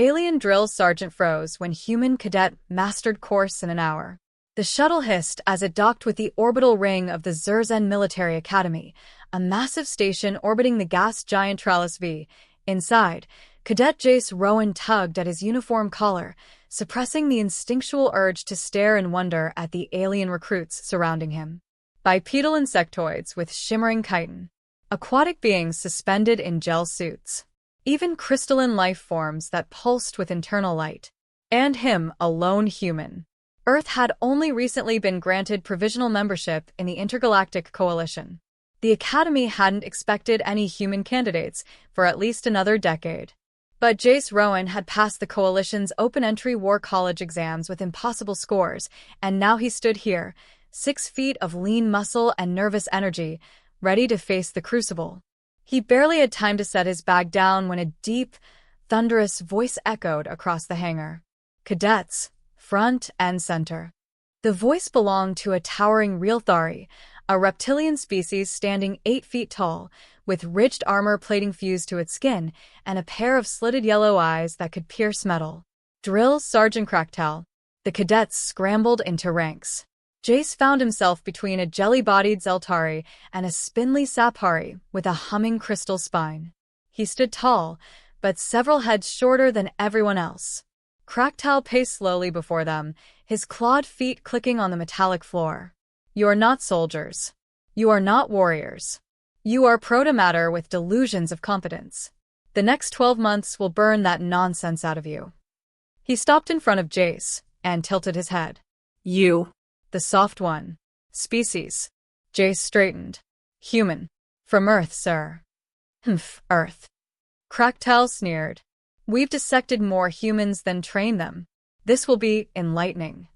Alien drill sergeant froze when human cadet mastered course in an hour. The shuttle hissed as it docked with the orbital ring of the Zurzen Military Academy, a massive station orbiting the gas giant Trallis V. Inside, Cadet Jace Rowan tugged at his uniform collar, suppressing the instinctual urge to stare in wonder at the alien recruits surrounding him. Bipedal insectoids with shimmering chitin. Aquatic beings suspended in gel suits. Even crystalline life forms that pulsed with internal light. And him, a lone human. Earth had only recently been granted provisional membership in the Intergalactic Coalition. The Academy hadn't expected any human candidates for at least another decade. But Jace Rowan had passed the Coalition's open-entry war college exams with impossible scores, and now he stood here, 6 feet of lean muscle and nervous energy, ready to face the crucible. He barely had time to set his bag down when a deep, thunderous voice echoed across the hangar. Cadets, front and center. The voice belonged to a towering Realthari, a reptilian species standing 8 feet tall, with ridged armor plating fused to its skin and a pair of slitted yellow eyes that could pierce metal. Drill Sergeant Cracktail. The cadets scrambled into ranks. Jace found himself between a jelly-bodied Zeltari and a spindly Saphari with a humming crystal spine. He stood tall, but several heads shorter than everyone else. Cracktail paced slowly before them, his clawed feet clicking on the metallic floor. You are not soldiers. You are not warriors. You are protomatter with delusions of competence. The next 12 months will burn that nonsense out of you. He stopped in front of Jace and tilted his head. You. The soft one. Species. Jace straightened. Human. From Earth, sir. Humph, Earth. Cracktail sneered. We've dissected more humans than trained them. This will be enlightening.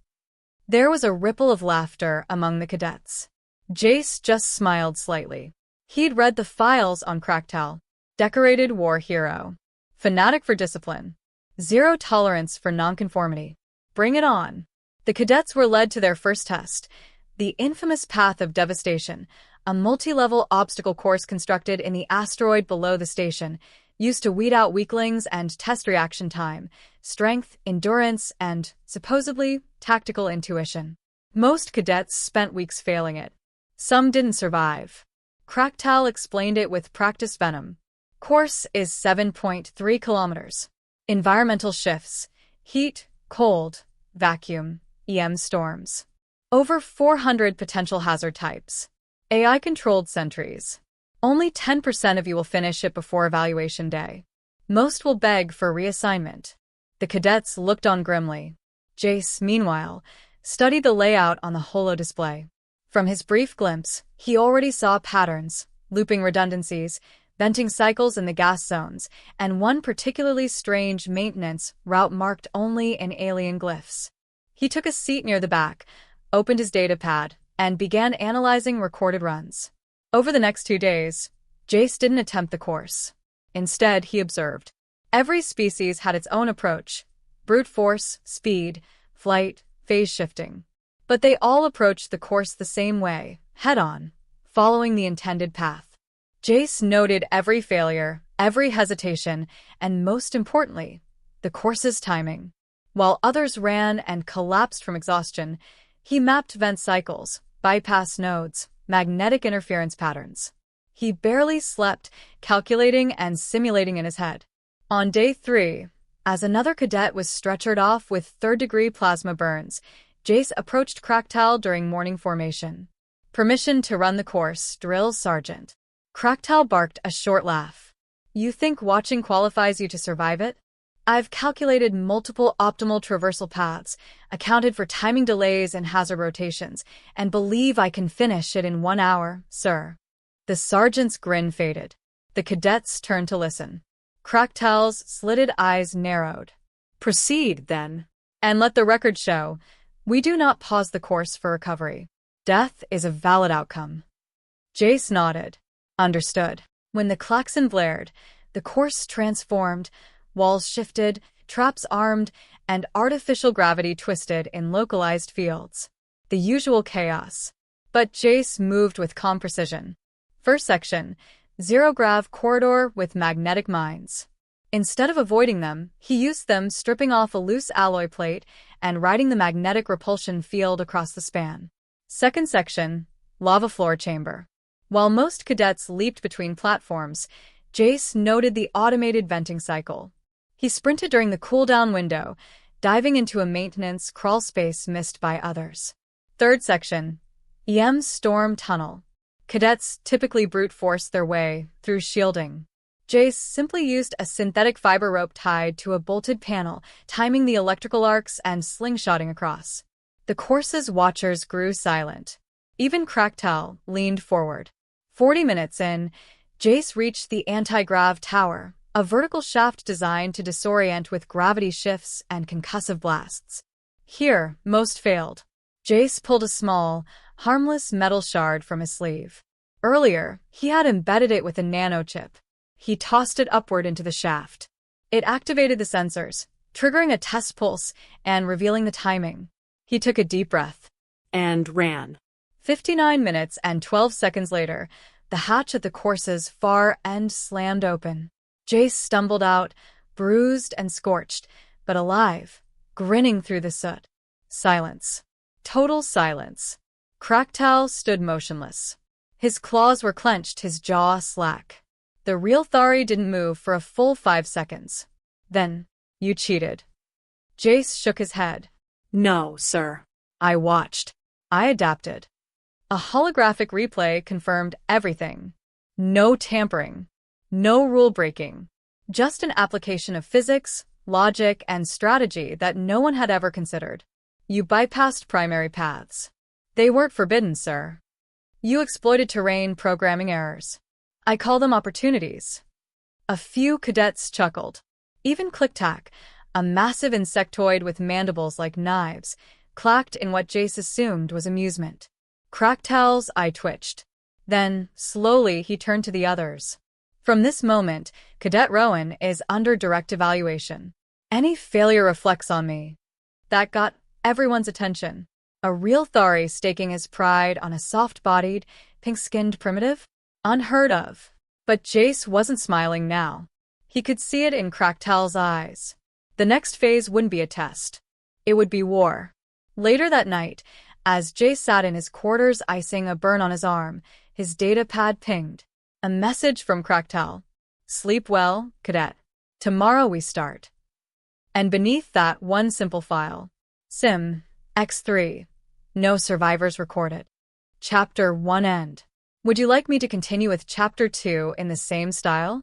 There was a ripple of laughter among the cadets. Jace just smiled slightly. He'd read the files on Cracktail. Decorated war hero. Fanatic for discipline. Zero tolerance for nonconformity. Bring it on. The cadets were led to their first test, the infamous Path of Devastation, a multi-level obstacle course constructed in the asteroid below the station, used to weed out weaklings and test reaction time, strength, endurance, and, supposedly, tactical intuition. Most cadets spent weeks failing it. Some didn't survive. Cracktail explained it with practice venom. Course is 7.3 kilometers. Environmental shifts. Heat, cold, vacuum, EM storms. Over 400 potential hazard types. AI-controlled sentries. Only 10% of you will finish it before evaluation day. Most will beg for reassignment. The cadets looked on grimly. Jace, meanwhile, studied the layout on the holo display. From his brief glimpse, he already saw patterns, looping redundancies, venting cycles in the gas zones, and one particularly strange maintenance route marked only in alien glyphs. He took a seat near the back, opened his datapad, and began analyzing recorded runs. Over the next 2 days, Jace didn't attempt the course. Instead, he observed. Every species had its own approach: brute force, speed, flight, phase shifting. But they all approached the course the same way, head-on, following the intended path. Jace noted every failure, every hesitation, and most importantly, the course's timing. While others ran and collapsed from exhaustion, he mapped vent cycles, bypass nodes, magnetic interference patterns. He barely slept, calculating and simulating in his head. On day 3, as another cadet was stretchered off with third-degree plasma burns, Jace approached Cracktail during morning formation. Permission to run the course, Drill Sergeant. Cracktail barked a short laugh. You think watching qualifies you to survive it? I've calculated multiple optimal traversal paths, accounted for timing delays and hazard rotations, and believe I can finish it in 1 hour, sir. The sergeant's grin faded. The cadets turned to listen. Cracktail's slitted eyes narrowed. Proceed, then. And let the record show, we do not pause the course for recovery. Death is a valid outcome. Jace nodded. Understood. When the klaxon blared, the course transformed. Walls shifted, traps armed, and artificial gravity twisted in localized fields. The usual chaos. But Jace moved with calm precision. First section, zero-grav corridor with magnetic mines. Instead of avoiding them, he used them, stripping off a loose alloy plate and riding the magnetic repulsion field across the span. Second section, Lava Floor Chamber. While most cadets leaped between platforms, Jace noted the automated venting cycle. He sprinted during the cooldown window, diving into a maintenance crawl space missed by others. Third section, EM's Storm Tunnel. Cadets typically brute force their way through shielding. Jace simply used a synthetic fiber rope tied to a bolted panel, timing the electrical arcs and slingshotting across. The course's watchers grew silent. Even Cracktel leaned forward. 40 minutes in, Jace reached the anti-grav tower, a vertical shaft designed to disorient with gravity shifts and concussive blasts. Here, most failed. Jace pulled a small, harmless metal shard from his sleeve. Earlier, he had embedded it with a nanochip. He tossed it upward into the shaft. It activated the sensors, triggering a test pulse and revealing the timing. He took a deep breath. And ran. 59 minutes and 12 seconds later, the hatch at the course's far end slammed open. Jace stumbled out, bruised and scorched, but alive, grinning through the soot. Silence. Total silence. Cracktel stood motionless. His claws were clenched, his jaw slack. The real Thari didn't move for a full 5 seconds. Then, you cheated. Jace shook his head. No, sir. I watched. I adapted. A holographic replay confirmed everything. No tampering. No rule breaking. Just an application of physics, logic, and strategy that no one had ever considered. You bypassed primary paths. They weren't forbidden, sir. You exploited terrain programming errors. I call them opportunities. A few cadets chuckled. Even Click-Tack, a massive insectoid with mandibles like knives, clacked in what Jace assumed was amusement. Cracktel's eye twitched. Then, slowly, he turned to the others. From this moment, Cadet Rowan is under direct evaluation. Any failure reflects on me. That got everyone's attention. A real Thari staking his pride on a soft-bodied, pink-skinned primitive? Unheard of. But Jace wasn't smiling now. He could see it in Cracktel's eyes. The next phase wouldn't be a test. It would be war. Later that night, as Jace sat in his quarters icing a burn on his arm, his data pad pinged. A message from Cracktel. Sleep well, Cadet. Tomorrow we start. And beneath that one simple file. Sim, X3. No survivors recorded. Chapter 1 end. Would you like me to continue with Chapter 2 in the same style?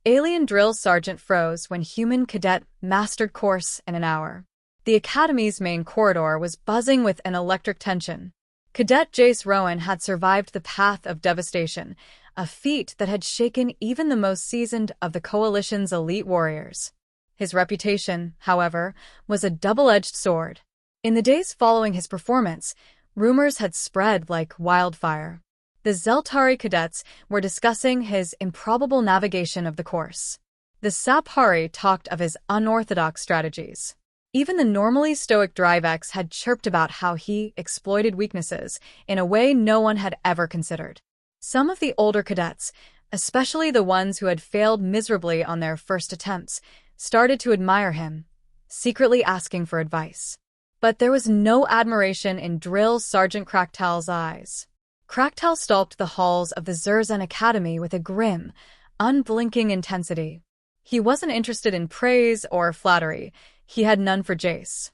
Alien Drill Sergeant froze when human cadet mastered course in an hour. The Academy's main corridor was buzzing with an electric tension. Cadet Jace Rowan had survived the path of devastation, a feat that had shaken even the most seasoned of the Coalition's elite warriors. His reputation, however, was a double-edged sword. In the days following his performance, rumors had spread like wildfire. The Zeltari cadets were discussing his improbable navigation of the course. The Saphari talked of his unorthodox strategies. Even the normally stoic Drivex had chirped about how he exploited weaknesses in a way no one had ever considered. Some of the older cadets, especially the ones who had failed miserably on their first attempts, started to admire him, secretly asking for advice. But there was no admiration in Drill Sergeant Cracktel's eyes. Cracktel stalked the halls of the Zurzen Academy with a grim, unblinking intensity. He wasn't interested in praise or flattery. He had none for Jace.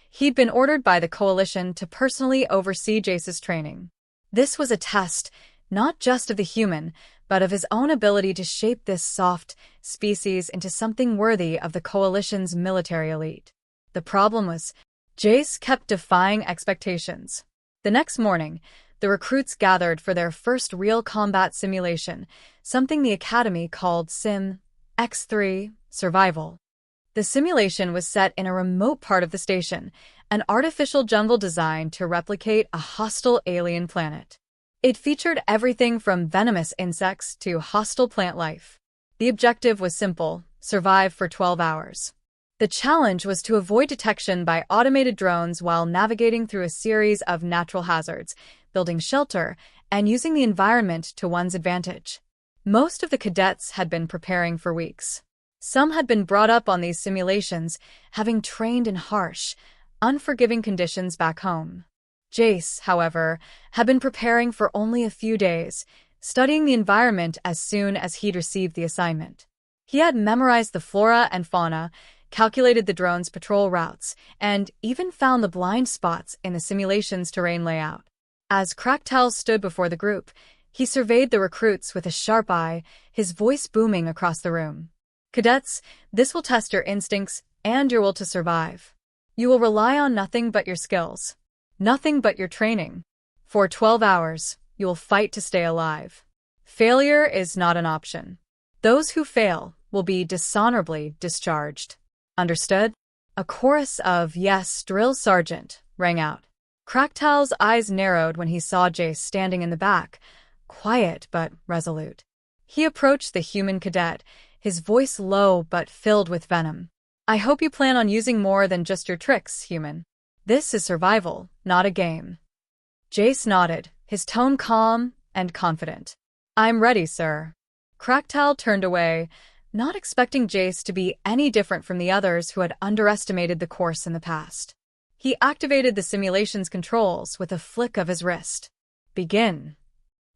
He'd been ordered by the Coalition to personally oversee Jace's training. This was a test, not just of the human, but of his own ability to shape this soft species into something worthy of the Coalition's military elite. The problem was, Jace kept defying expectations. The next morning, the recruits gathered for their first real combat simulation, something the Academy called Sim X3 Survival. The simulation was set in a remote part of the station, an artificial jungle designed to replicate a hostile alien planet. It featured everything from venomous insects to hostile plant life. The objective was simple: survive for 12 hours. The challenge was to avoid detection by automated drones while navigating through a series of natural hazards, building shelter, and using the environment to one's advantage. Most of the cadets had been preparing for weeks. Some had been brought up on these simulations, having trained in harsh, unforgiving conditions back home. Jace, however, had been preparing for only a few days, studying the environment as soon as he'd received the assignment. He had memorized the flora and fauna, calculated the drone's patrol routes, and even found the blind spots in the simulation's terrain layout. As Cracktel stood before the group, he surveyed the recruits with a sharp eye, his voice booming across the room. Cadets, this will test your instincts and your will to survive. You will rely on nothing but your skills. Nothing but your training. For 12 hours, you will fight to stay alive. Failure is not an option. Those who fail will be dishonorably discharged. Understood? A chorus of "Yes, Drill Sergeant" rang out. Cracktal's eyes narrowed when he saw Jace standing in the back, quiet but resolute. He approached the human cadet, his voice low but filled with venom. I hope you plan on using more than just your tricks, human. This is survival, not a game. Jace nodded, his tone calm and confident. I'm ready, sir. Cracktal turned away, not expecting Jace to be any different from the others who had underestimated the course in the past. He activated the simulation's controls with a flick of his wrist. Begin.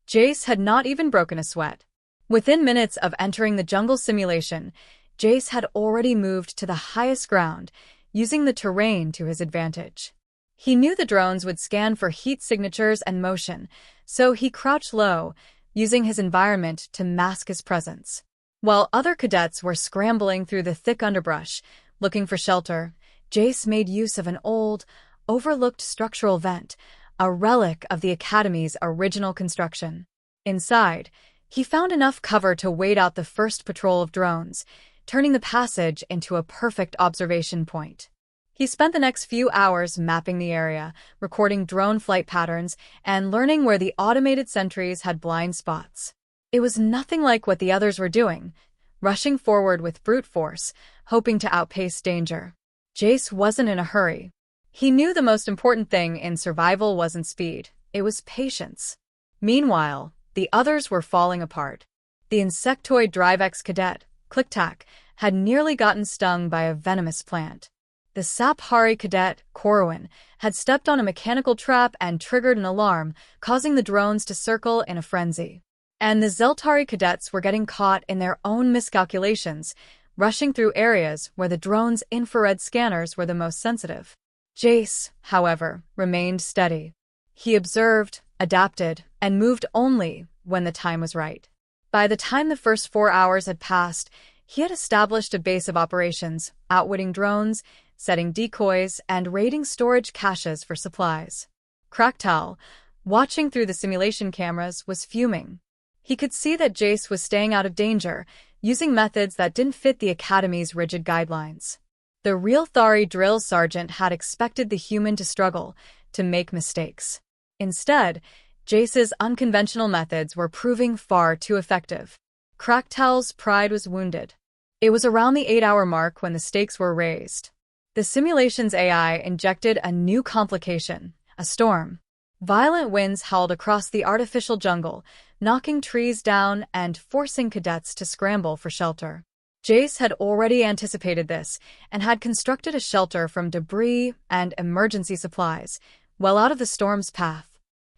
Jace had not even broken a sweat. Within minutes of entering the jungle simulation, Jace had already moved to the highest ground, using the terrain to his advantage. He knew the drones would scan for heat signatures and motion, so he crouched low, using his environment to mask his presence. While other cadets were scrambling through the thick underbrush, looking for shelter, Jace made use of an old, overlooked structural vent, a relic of the Academy's original construction. Inside, he found enough cover to wait out the first patrol of drones, turning the passage into a perfect observation point. He spent the next few hours mapping the area, recording drone flight patterns, and learning where the automated sentries had blind spots. It was nothing like what the others were doing, rushing forward with brute force, hoping to outpace danger. Jace wasn't in a hurry. He knew the most important thing in survival wasn't speed, it was patience. Meanwhile, the others were falling apart. The insectoid Drivex cadet, Click-Tack, had nearly gotten stung by a venomous plant. The Saphari cadet, Corwin, had stepped on a mechanical trap and triggered an alarm, causing the drones to circle in a frenzy. And the Zeltari cadets were getting caught in their own miscalculations, rushing through areas where the drone's infrared scanners were the most sensitive. Jace, however, remained steady. He observed, adapted, and moved only when the time was right. By the time the first 4 hours had passed, he had established a base of operations, outwitting drones, setting decoys, and raiding storage caches for supplies. Cracktal, watching through the simulation cameras, was fuming. He could see that Jace was staying out of danger, using methods that didn't fit the Academy's rigid guidelines. The real Thari drill sergeant had expected the human to struggle, to make mistakes. Instead, Jace's unconventional methods were proving far too effective. Cracktal's pride was wounded. It was around the 8-hour mark when the stakes were raised. The simulation's AI injected a new complication, a storm. Violent winds howled across the artificial jungle, knocking trees down and forcing cadets to scramble for shelter. Jace had already anticipated this and had constructed a shelter from debris and emergency supplies, well out of the storm's path.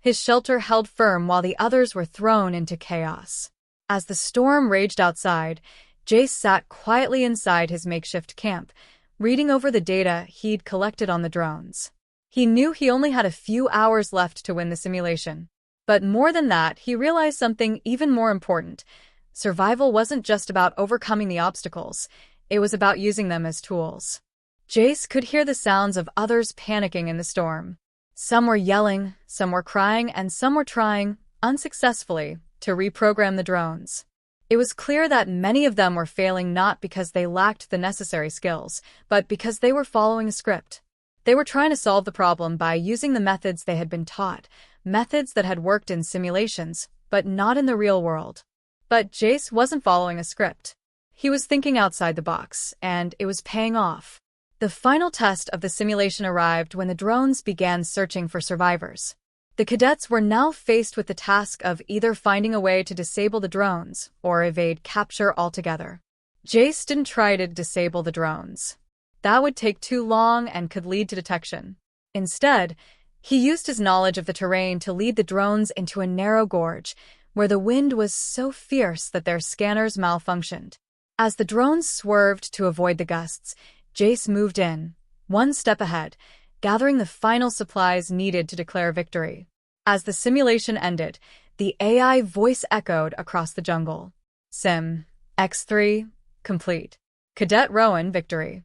His shelter held firm while the others were thrown into chaos. As the storm raged outside, Jace sat quietly inside his makeshift camp, reading over the data he'd collected on the drones. He knew he only had a few hours left to win the simulation. But more than that, he realized something even more important. Survival wasn't just about overcoming the obstacles, it was about using them as tools. Jace could hear the sounds of others panicking in the storm. Some were yelling, some were crying, and some were trying, unsuccessfully, to reprogram the drones. It was clear that many of them were failing not because they lacked the necessary skills, but because they were following a script. They were trying to solve the problem by using the methods they had been taught, methods that had worked in simulations, but not in the real world. But Jace wasn't following a script. He was thinking outside the box, and it was paying off. The final test of the simulation arrived when the drones began searching for survivors. The cadets were now faced with the task of either finding a way to disable the drones or evade capture altogether. Jace didn't try to disable the drones. That would take too long and could lead to detection. Instead, he used his knowledge of the terrain to lead the drones into a narrow gorge, where the wind was so fierce that their scanners malfunctioned. As the drones swerved to avoid the gusts, Jace moved in, one step ahead, gathering the final supplies needed to declare victory. As the simulation ended, the AI voice echoed across the jungle. Sim X3 complete. Cadet Rowan victory.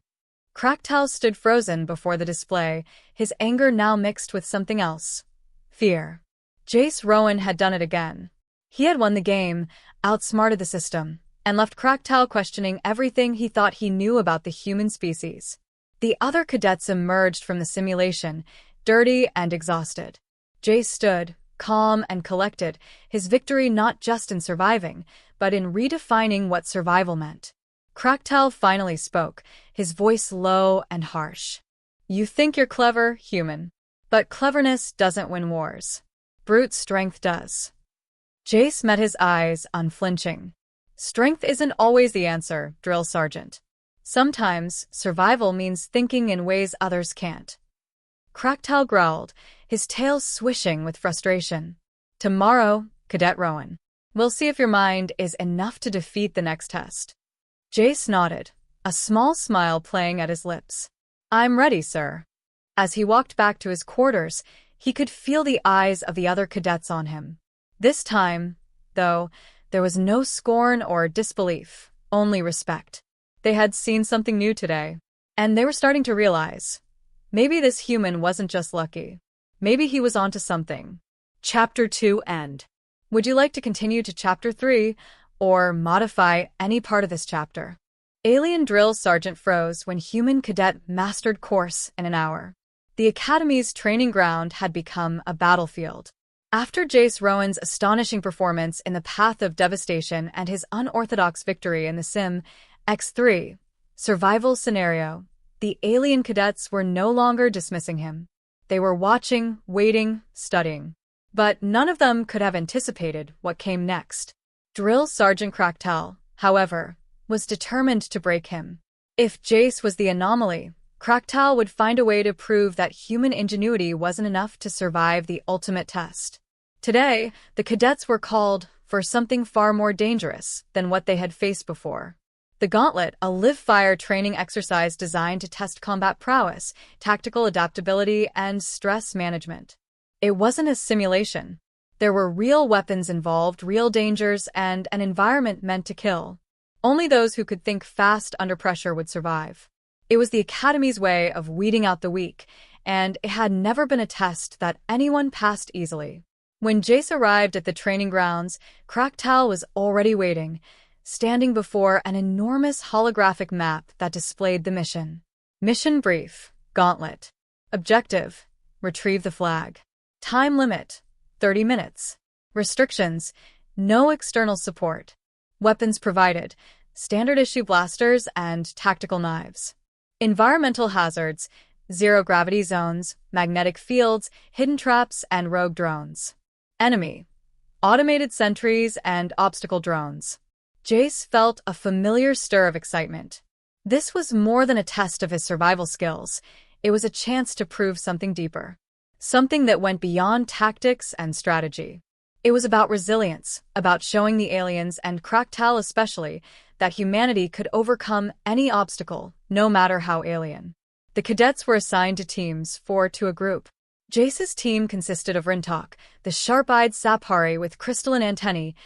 Kraktal stood frozen before the display, his anger now mixed with something else. Fear. Jace Rowan had done it again. He had won the game, outsmarted the system, and left Kraktal questioning everything he thought he knew about the human species. The other cadets emerged from the simulation, dirty and exhausted. Jace stood, calm and collected, his victory not just in surviving, but in redefining what survival meant. Kraktal finally spoke, his voice low and harsh. You think you're clever, human. But cleverness doesn't win wars. Brute strength does. Jace met his eyes, unflinching. Strength isn't always the answer, drill sergeant. Sometimes, survival means thinking in ways others can't. Kraktal growled, his tail swishing with frustration. Tomorrow, Cadet Rowan. We'll see if your mind is enough to defeat the next test. Jace nodded, a small smile playing at his lips. I'm ready, sir. As he walked back to his quarters, he could feel the eyes of the other cadets on him. This time, though, there was no scorn or disbelief, only respect. They had seen something new today, and they were starting to realize, maybe this human wasn't just lucky. Maybe he was onto something. Chapter 2 end. Would you like to continue to Chapter 3, or modify any part of this chapter? Alien drill sergeant froze when human cadet mastered course in an hour. The Academy's training ground had become a battlefield. After Jace Rowan's astonishing performance in the Path of Devastation and his unorthodox victory in the Sim X3 survival scenario, the alien cadets were no longer dismissing him. They were watching, waiting, studying. But none of them could have anticipated what came next. Drill Sergeant Kraktal, however, was determined to break him. If Jace was the anomaly, Kraktal would find a way to prove that human ingenuity wasn't enough to survive the ultimate test. Today, the cadets were called for something far more dangerous than what they had faced before. The Gauntlet, a live-fire training exercise designed to test combat prowess, tactical adaptability, and stress management. It wasn't a simulation. There were real weapons involved, real dangers, and an environment meant to kill. Only those who could think fast under pressure would survive. It was the Academy's way of weeding out the weak, and it had never been a test that anyone passed easily. When Jace arrived at the training grounds, Kraktal was already waiting, standing before an enormous holographic map that displayed the mission. Mission brief, Gauntlet. Objective, retrieve the flag. Time limit, 30 minutes. Restrictions, no external support. Weapons provided, standard-issue blasters and tactical knives. Environmental hazards, zero-gravity zones, magnetic fields, hidden traps, and rogue drones. Enemy, automated sentries and obstacle drones. Jace felt a familiar stir of excitement. This was more than a test of his survival skills. It was a chance to prove something deeper. Something that went beyond tactics and strategy. It was about resilience, about showing the aliens, and Kraktal especially, that humanity could overcome any obstacle, no matter how alien. The cadets were assigned to teams, 4 to a group. Jace's team consisted of Rintok, the sharp-eyed Saphari with crystalline antennae,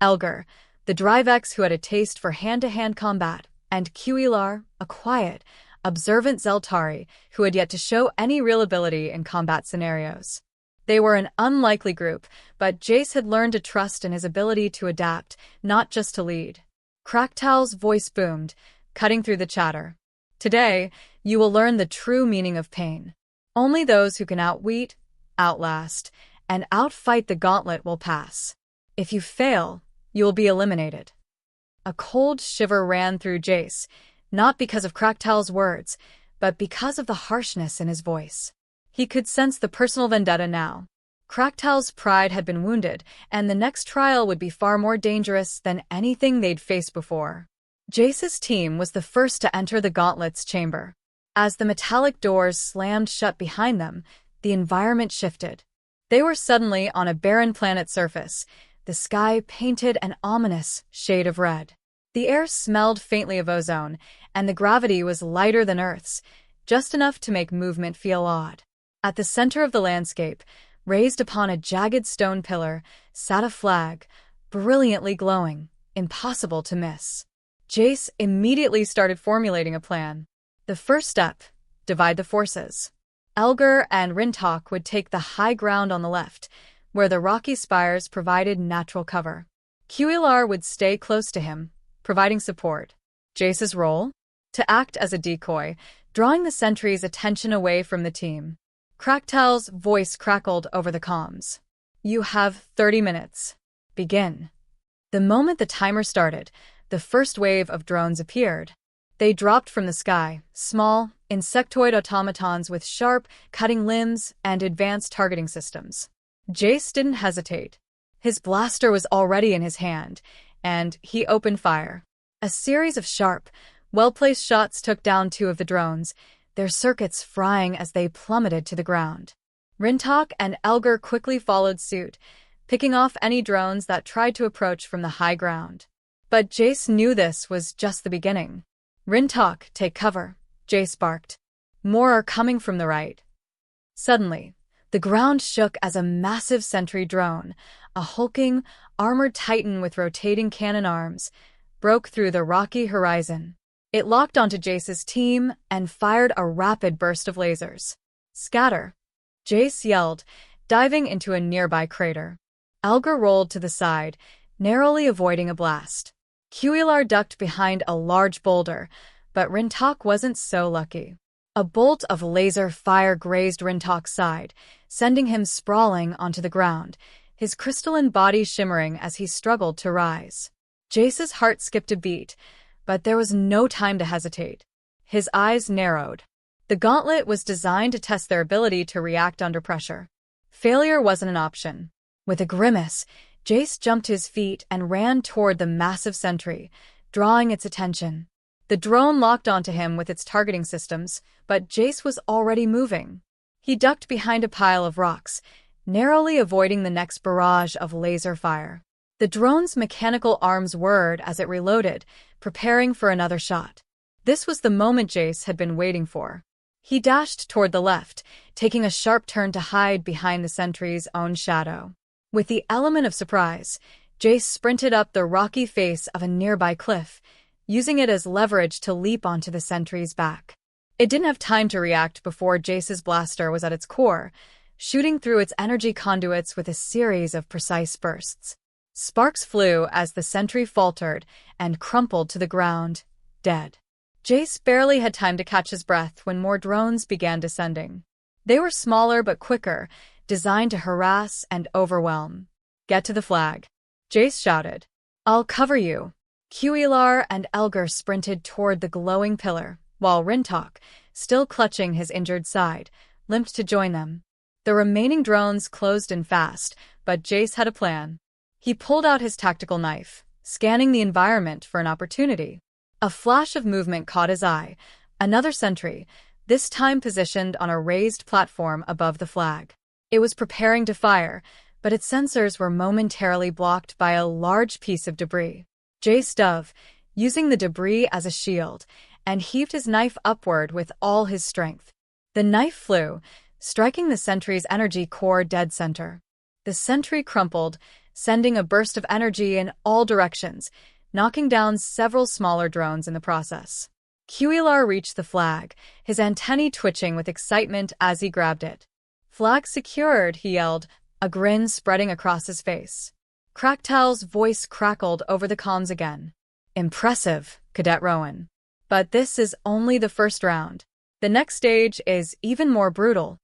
Elgar, the Drivex who had a taste for hand-to-hand combat, and Qilar, a quiet, observant Zeltari who had yet to show any real ability in combat scenarios. They were an unlikely group, but Jace had learned to trust in his ability to adapt, not just to lead. Kraktal's voice boomed, cutting through the chatter. Today, you will learn the true meaning of pain. Only those who can outwit, outlast, and outfight the gauntlet will pass. If you fail, you will be eliminated. A cold shiver ran through Jace, not because of Kraktal's words, but because of the harshness in his voice. He could sense the personal vendetta now. Kraktal's pride had been wounded, and the next trial would be far more dangerous than anything they'd faced before. Jace's team was the first to enter the Gauntlet's chamber. As the metallic doors slammed shut behind them, the environment shifted. They were suddenly on a barren planet surface, the sky painted an ominous shade of red. The air smelled faintly of ozone, and the gravity was lighter than Earth's, just enough to make movement feel odd. At the center of the landscape, raised upon a jagged stone pillar, sat a flag, brilliantly glowing, impossible to miss. Jace immediately started formulating a plan. The first step: divide the forces. Elgar and Rintok would take the high ground on the left, where the rocky spires provided natural cover. Quelar would stay close to him, providing support. Jace's role? To act as a decoy, drawing the sentries' attention away from the team. Cracktal's voice crackled over the comms. "You have 30 minutes. Begin." The moment the timer started, the first wave of drones appeared. They dropped from the sky, small, insectoid automatons with sharp, cutting limbs and advanced targeting systems. Jace didn't hesitate. His blaster was already in his hand, and he opened fire. A series of sharp, well-placed shots took down two of the drones, their circuits frying as they plummeted to the ground. Rintok and Elgar quickly followed suit, picking off any drones that tried to approach from the high ground. But Jace knew this was just the beginning. "Rintok, take cover," Jace barked. "More are coming from the right." Suddenly, the ground shook as a massive sentry drone, a hulking, armored titan with rotating cannon arms, broke through the rocky horizon. It locked onto Jace's team and fired a rapid burst of lasers. "Scatter!" Jace yelled, diving into a nearby crater. Elgar rolled to the side, narrowly avoiding a blast. Quelar ducked behind a large boulder, but Rintok wasn't so lucky. A bolt of laser fire grazed Rintok's side, sending him sprawling onto the ground, his crystalline body shimmering as he struggled to rise. Jace's heart skipped a beat, but there was no time to hesitate. His eyes narrowed. The gauntlet was designed to test their ability to react under pressure. Failure wasn't an option. With a grimace, Jace jumped to his feet and ran toward the massive sentry, drawing its attention. The drone locked onto him with its targeting systems, but Jace was already moving. He ducked behind a pile of rocks, narrowly avoiding the next barrage of laser fire. The drone's mechanical arms whirred as it reloaded, preparing for another shot. This was the moment Jace had been waiting for. He dashed toward the left, taking a sharp turn to hide behind the sentry's own shadow. With the element of surprise, Jace sprinted up the rocky face of a nearby cliff, using it as leverage to leap onto the sentry's back. It didn't have time to react before Jace's blaster was at its core, shooting through its energy conduits with a series of precise bursts. Sparks flew as the sentry faltered and crumpled to the ground, dead. Jace barely had time to catch his breath when more drones began descending. They were smaller but quicker, designed to harass and overwhelm. "Get to the flag," Jace shouted. "I'll cover you." Quelar and Elgar sprinted toward the glowing pillar, while Rintok, still clutching his injured side, limped to join them. The remaining drones closed in fast, but Jace had a plan. He pulled out his tactical knife, scanning the environment for an opportunity. A flash of movement caught his eye, another sentry, this time positioned on a raised platform above the flag. It was preparing to fire, but its sensors were momentarily blocked by a large piece of debris. Jace dove, using the debris as a shield, and heaved his knife upward with all his strength. The knife flew, striking the sentry's energy core dead center. The sentry crumpled, sending a burst of energy in all directions, knocking down several smaller drones in the process. Quelar reached the flag, his antennae twitching with excitement as he grabbed it. "Flag secured," he yelled, a grin spreading across his face. Cracktal's voice crackled over the comms again. "Impressive, Cadet Rowan. But this is only the first round. The next stage is even more brutal."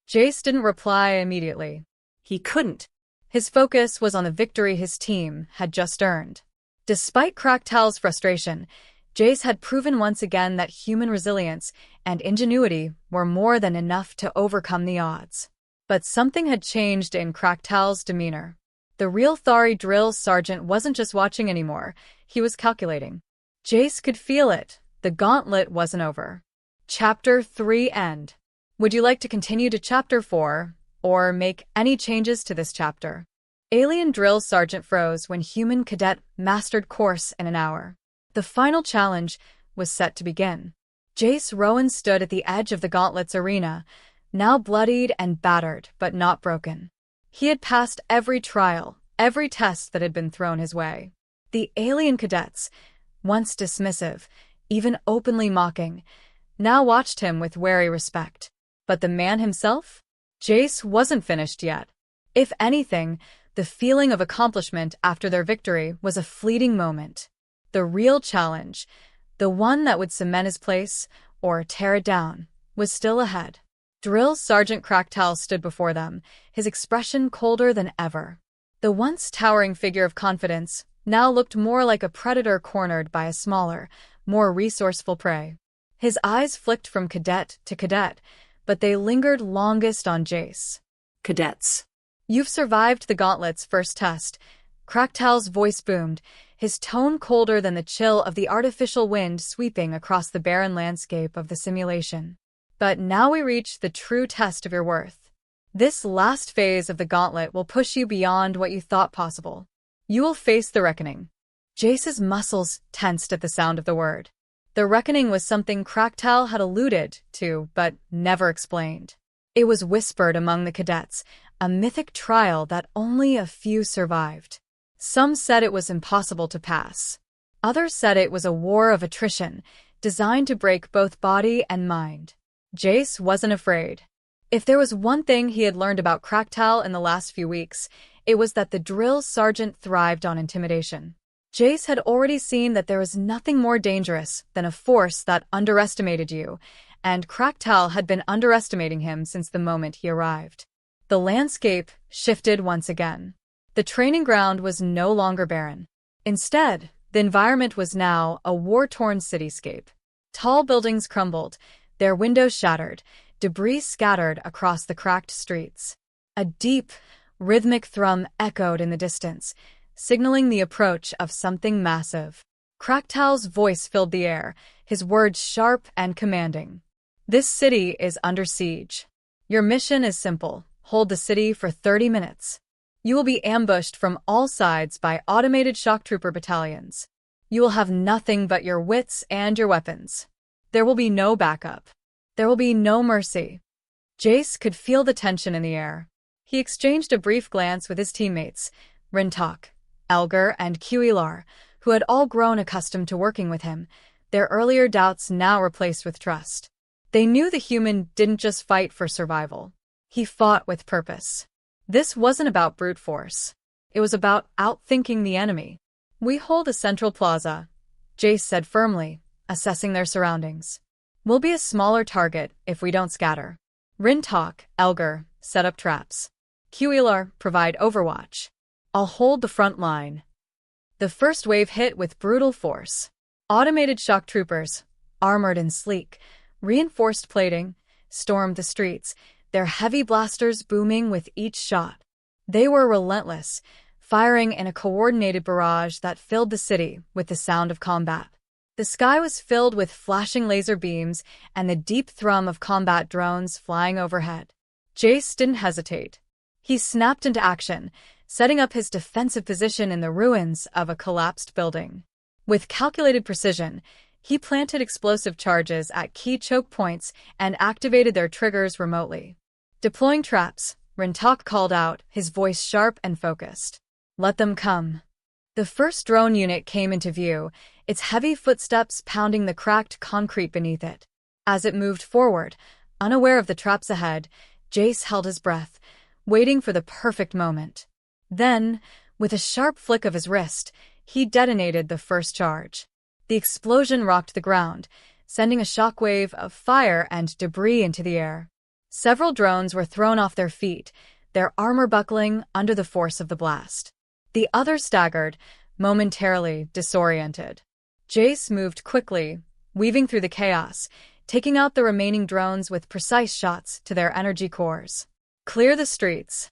Jace didn't reply immediately. He couldn't. His focus was on the victory his team had just earned. Despite Cracktal's frustration, Jace had proven once again that human resilience and ingenuity were more than enough to overcome the odds. But something had changed in Cracktal's demeanor. The real Thari drill sergeant wasn't just watching anymore, he was calculating. Jace could feel it. The gauntlet wasn't over. Chapter 3 End. Would you like to continue to Chapter 4, or make any changes to this chapter? Alien drill sergeant froze when human cadet mastered course in an hour. The final challenge was set to begin. Jace Rowan stood at the edge of the gauntlet's arena, now bloodied and battered, but not broken. He had passed every trial, every test that had been thrown his way. The alien cadets, once dismissive, even openly mocking, now watched him with wary respect. But the man himself? Jace wasn't finished yet. If anything, the feeling of accomplishment after their victory was a fleeting moment. The real challenge, the one that would cement his place, or tear it down, was still ahead. Drill Sergeant Cracktal stood before them, his expression colder than ever. The once towering figure of confidence now looked more like a predator cornered by a smaller, more resourceful prey. His eyes flicked from cadet to cadet, but they lingered longest on Jace. Cadets. You've survived the gauntlet's first test. Cracktal's voice boomed, his tone colder than the chill of the artificial wind sweeping across the barren landscape of the simulation. But now we reach the true test of your worth. This last phase of the gauntlet will push you beyond what you thought possible. You will face the reckoning. Jace's muscles tensed at the sound of the word. The reckoning was something Cracktal had alluded to, but never explained. It was whispered among the cadets, a mythic trial that only a few survived. Some said it was impossible to pass. Others said it was a war of attrition, designed to break both body and mind. Jace wasn't afraid. If there was one thing he had learned about Cracktal in the last few weeks, it was that the drill sergeant thrived on intimidation. Jace had already seen that there was nothing more dangerous than a force that underestimated you, and Cracktal had been underestimating him since the moment he arrived. The landscape shifted once again. The training ground was no longer barren. Instead, the environment was now a war-torn cityscape. Tall buildings crumbled, their windows shattered, debris scattered across the cracked streets. A deep, rhythmic thrum echoed in the distance, signaling the approach of something massive. Cracktal's voice filled the air, his words sharp and commanding. This city is under siege. Your mission is simple: hold the city for 30 minutes. You will be ambushed from all sides by automated shock trooper battalions. You will have nothing but your wits and your weapons. There will be no backup. There will be no mercy. Jace could feel the tension in the air. He exchanged a brief glance with his teammates, Rintok, Elgar, and Qilar, who had all grown accustomed to working with him, their earlier doubts now replaced with trust. They knew the human didn't just fight for survival. He fought with purpose. This wasn't about brute force. It was about outthinking the enemy. We hold a central plaza, Jace said firmly, assessing their surroundings. We'll be a smaller target if we don't scatter. Rintok, Elgar, set up traps. Qilar, provide overwatch. I'll hold the front line. The first wave hit with brutal force. Automated shock troopers, armored and sleek, reinforced plating, stormed the streets, their heavy blasters booming with each shot. They were relentless, firing in a coordinated barrage that filled the city with the sound of combat. The sky was filled with flashing laser beams and the deep thrum of combat drones flying overhead. Jace didn't hesitate. He snapped into action, setting up his defensive position in the ruins of a collapsed building. With calculated precision, he planted explosive charges at key choke points and activated their triggers remotely. Deploying traps, Rintok called out, his voice sharp and focused. Let them come. The first drone unit came into view, its heavy footsteps pounding the cracked concrete beneath it. As it moved forward, unaware of the traps ahead, Jace held his breath, waiting for the perfect moment. Then, with a sharp flick of his wrist, he detonated the first charge. The explosion rocked the ground, sending a shockwave of fire and debris into the air. Several drones were thrown off their feet, their armor buckling under the force of the blast. The others staggered, momentarily disoriented. Jace moved quickly, weaving through the chaos, taking out the remaining drones with precise shots to their energy cores. Clear the streets,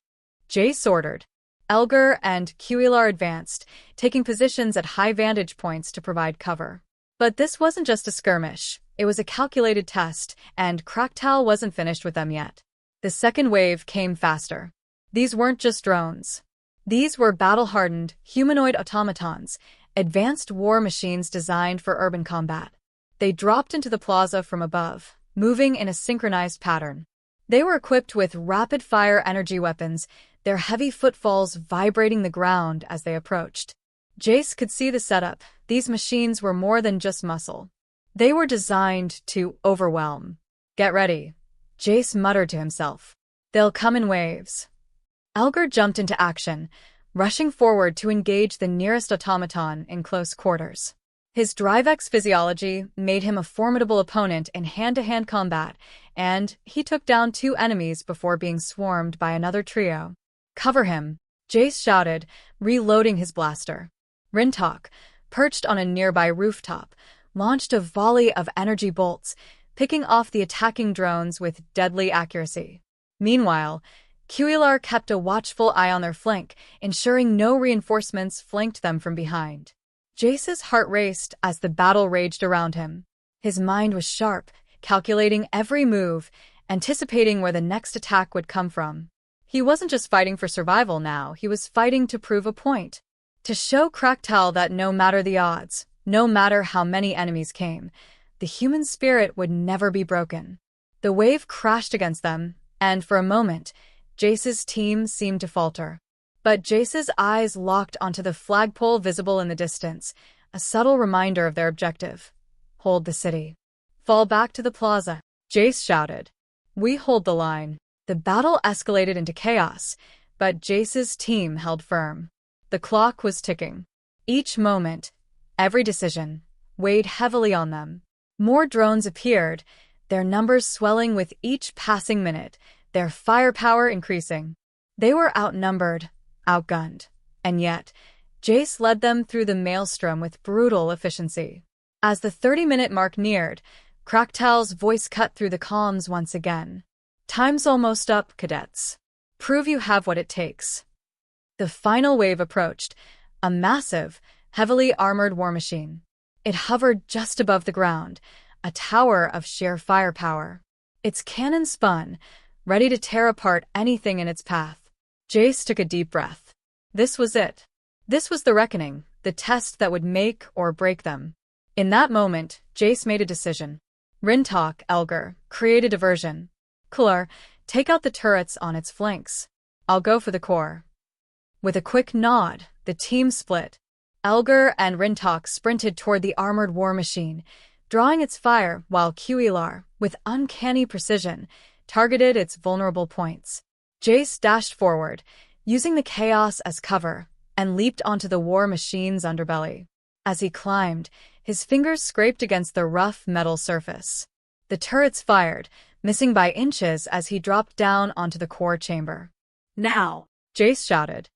Jace ordered. Elgar and Qilar advanced, taking positions at high vantage points to provide cover. But this wasn't just a skirmish. It was a calculated test, and Kraktal wasn't finished with them yet. The second wave came faster. These weren't just drones. These were battle-hardened, humanoid automatons, advanced war machines designed for urban combat. They dropped into the plaza from above, moving in a synchronized pattern. They were equipped with rapid-fire energy weapons, their heavy footfalls vibrating the ground as they approached. Jace could see the setup. These machines were more than just muscle. They were designed to overwhelm. "Get ready," Jace muttered to himself. "They'll come in waves." Elgar jumped into action, rushing forward to engage the nearest automaton in close quarters. His DriveX physiology made him a formidable opponent in hand-to-hand combat, and he took down 2 enemies before being swarmed by another trio. "Cover him," Jace shouted, reloading his blaster. Rintok, perched on a nearby rooftop, launched a volley of energy bolts, picking off the attacking drones with deadly accuracy. Meanwhile, Quilar kept a watchful eye on their flank, ensuring no reinforcements flanked them from behind. Jace's heart raced as the battle raged around him. His mind was sharp, calculating every move, anticipating where the next attack would come from. He wasn't just fighting for survival now, he was fighting to prove a point. To show Kraktal that no matter the odds, no matter how many enemies came, the human spirit would never be broken. The wave crashed against them, and for a moment, Jace's team seemed to falter. But Jace's eyes locked onto the flagpole visible in the distance, a subtle reminder of their objective. "Hold the city. Fall back to the plaza," Jace shouted. "We hold the line." The battle escalated into chaos, but Jace's team held firm. The clock was ticking. Each moment, every decision, weighed heavily on them. More drones appeared, their numbers swelling with each passing minute, their firepower increasing. They were outnumbered, outgunned, and yet, Jace led them through the maelstrom with brutal efficiency. As the 30-minute mark neared, Kraktal's voice cut through the comms once again. "Time's almost up, cadets. Prove you have what it takes." The final wave approached, a massive, heavily armored war machine. It hovered just above the ground, a tower of sheer firepower. Its cannon spun, ready to tear apart anything in its path. Jace took a deep breath. This was it. This was the reckoning, the test that would make or break them. In that moment, Jace made a decision. Rintok, Elgar, create a diversion. Kular, take out the turrets on its flanks. I'll go for the core. With a quick nod, the team split. Elgar and Rintok sprinted toward the armored war machine, drawing its fire while Quilar, with uncanny precision, targeted its vulnerable points. Jace dashed forward, using the chaos as cover, and leaped onto the war machine's underbelly. As he climbed, his fingers scraped against the rough metal surface. The turrets fired, missing by inches as he dropped down onto the core chamber. "Now!" Jace shouted.